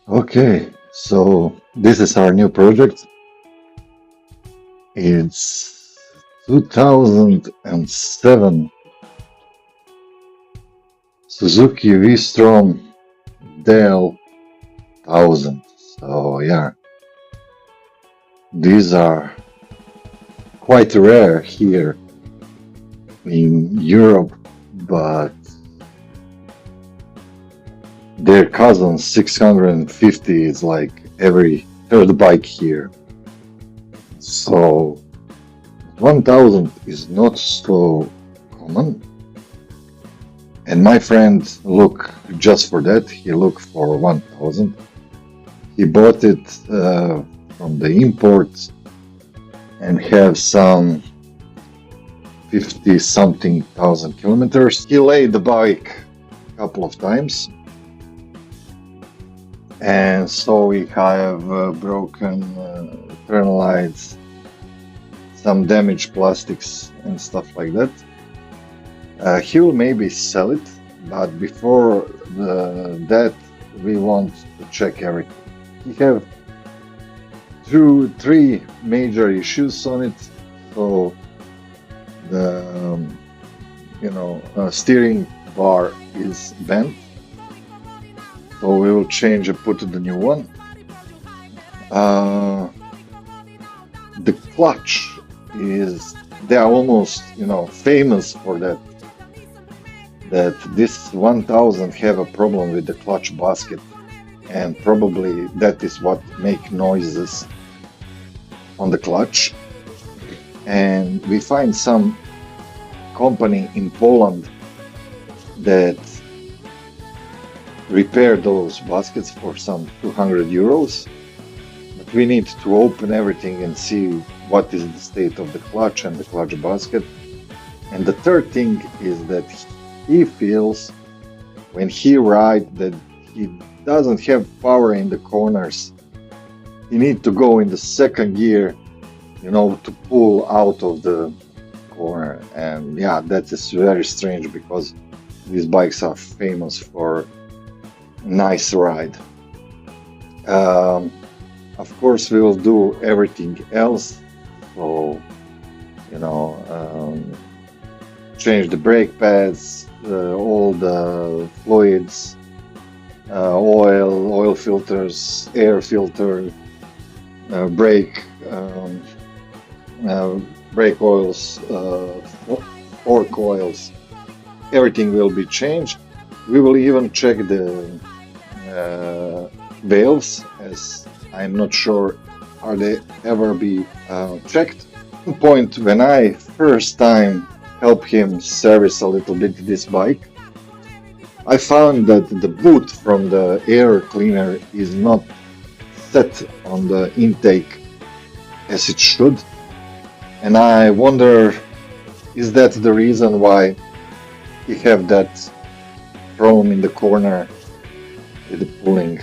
Okay, so this is our new project. It's 2007 Suzuki V-Strom DL1000. So yeah, these are quite rare here in Europe, but their cousin 650 is like every third bike here. So 1000 is not so common. And my friend look just for that. He looked for 1000. He bought it from the import and have some 50 something thousand kilometers. He laid the bike a couple of times. And so we have broken turn lights, some damaged plastics and stuff like that. He will maybe sell it, but before that we want to check everything. He have three major issues on it. So the steering bar is bent. So we will change and put the new one. The clutch they are almost, famous for that. That this 1000 have a problem with the clutch basket, and probably that is what make noises on the clutch. And we find some company in Poland that repair those baskets for some 200 euros, but we need to open everything and see what is the state of the clutch and the clutch basket. And the third thing is that he feels when he rides that he doesn't have power in the corners. He needs to go in the second gear, to pull out of the corner. And yeah, that is very strange because these bikes are famous for nice ride. Of course, we will do everything else. So, change the brake pads, all the fluids, oil filters, air filter, brake oils, fork oils. Everything will be changed. We will even check the valves, as I'm not sure are they ever be checked. One point when I first time help him service a little bit this bike, I found that the boot from the air cleaner is not set on the intake as it should, and I wonder, is that the reason why he have that problem in the corner with the pulling?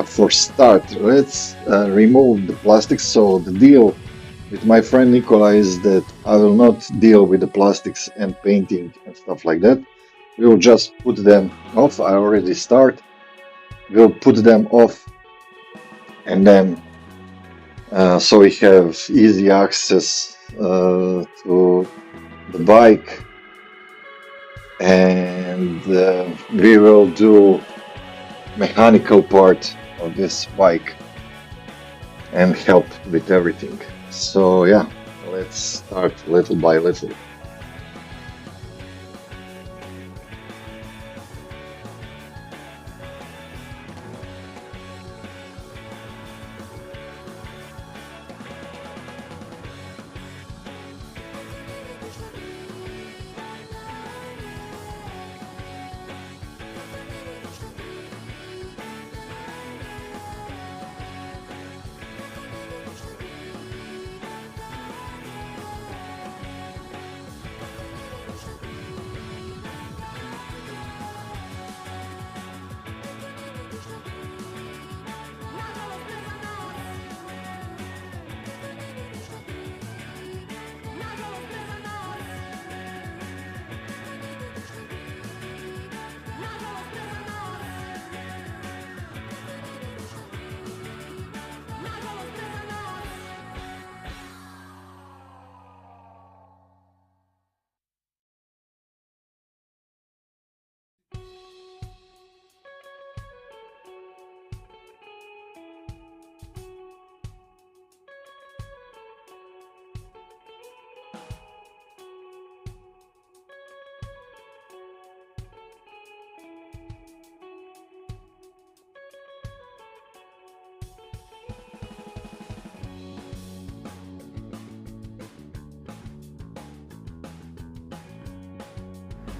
For start, let's remove the plastic. So the deal with my friend Nicola is that I will not deal with the plastics and painting and stuff like that. We will just put them off. I already start. We'll put them off, and then so we have easy access to the bike, and we will do mechanical part of this bike and help with everything. So yeah, let's start little by little.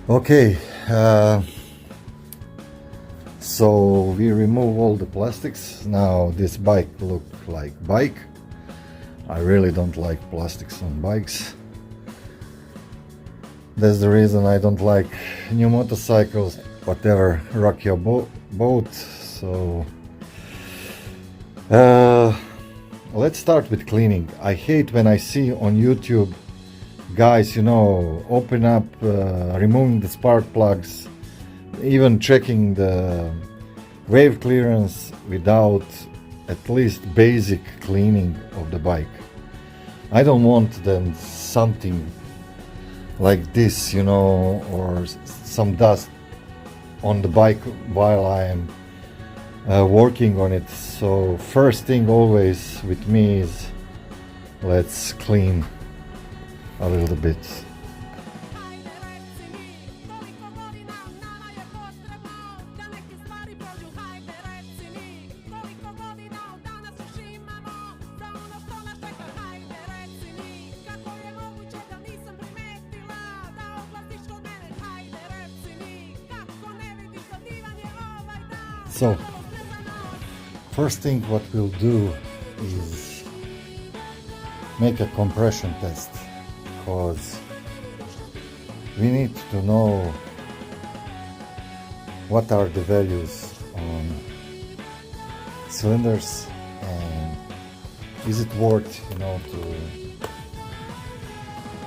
Okay, so we remove all the plastics. Now this bike looks like bike. I really don't like plastics on bikes. That's the reason I don't like new motorcycles, whatever, rock your boat. So let's start with cleaning. I hate when I see on YouTube guys, you know, open up, removing the spark plugs, even checking the wave clearance without at least basic cleaning of the bike. I don't want then something like this, you know, or some dust on the bike while I am working on it. So first thing always with me is let's clean a little bit. So first thing what we'll do is make a compression test, because we need to know what are the values on cylinders and is it worth, you know, to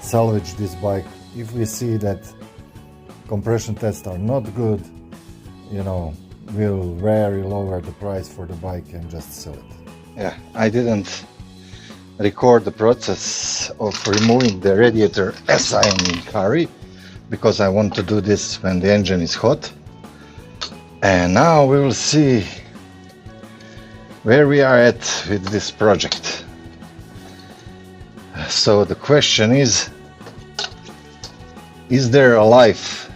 salvage this bike. If we see that compression tests are not good, you know, we'll very lower the price for the bike and just sell it. Yeah, I didn't record the process of removing the radiator as I am in hurry, because I want to do this when the engine is hot. And now we will see where we are at with this project. So the question is there a life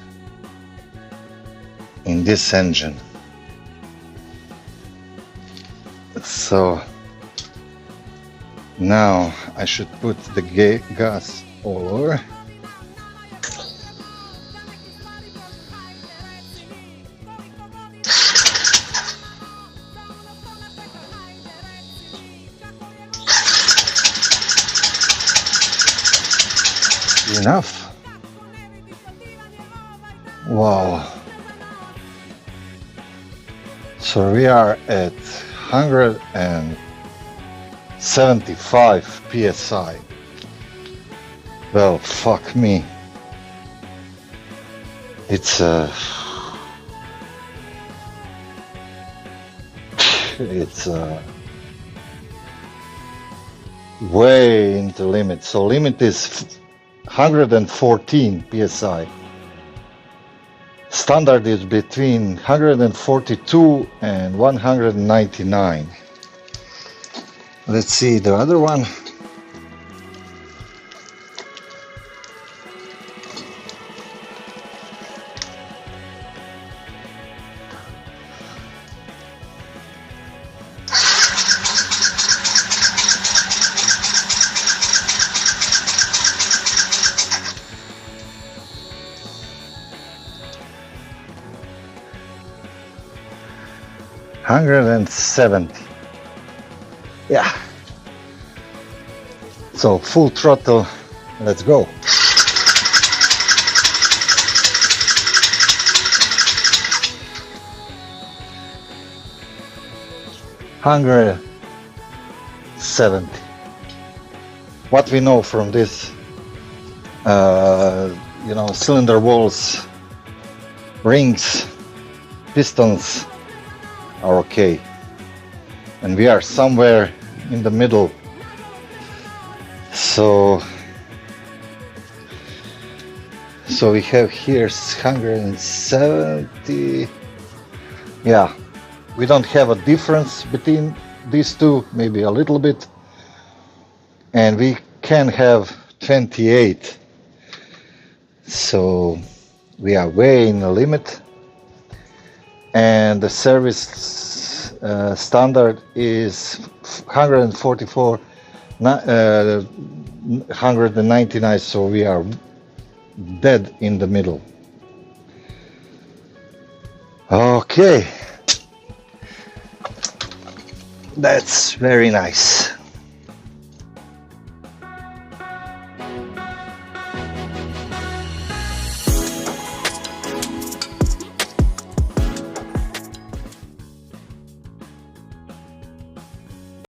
in this engine? So now I should put the gas all over. Enough. Wow. So we are at 175 psi. Well, fuck me. It's way into limit. So limit is 114 psi. Standard is between 142 and 199. Let's see the other one. $170. Yeah. So full throttle, let's go. $170. What we know from this, you know, cylinder walls, rings, pistons are okay, and we are somewhere in the middle. So we have here 170. Yeah, we don't have a difference between these two, maybe a little bit, and we can have 28. So we are way in the limit, and the service standard is 144, 199. So we are dead in the middle. Okay, that's very nice.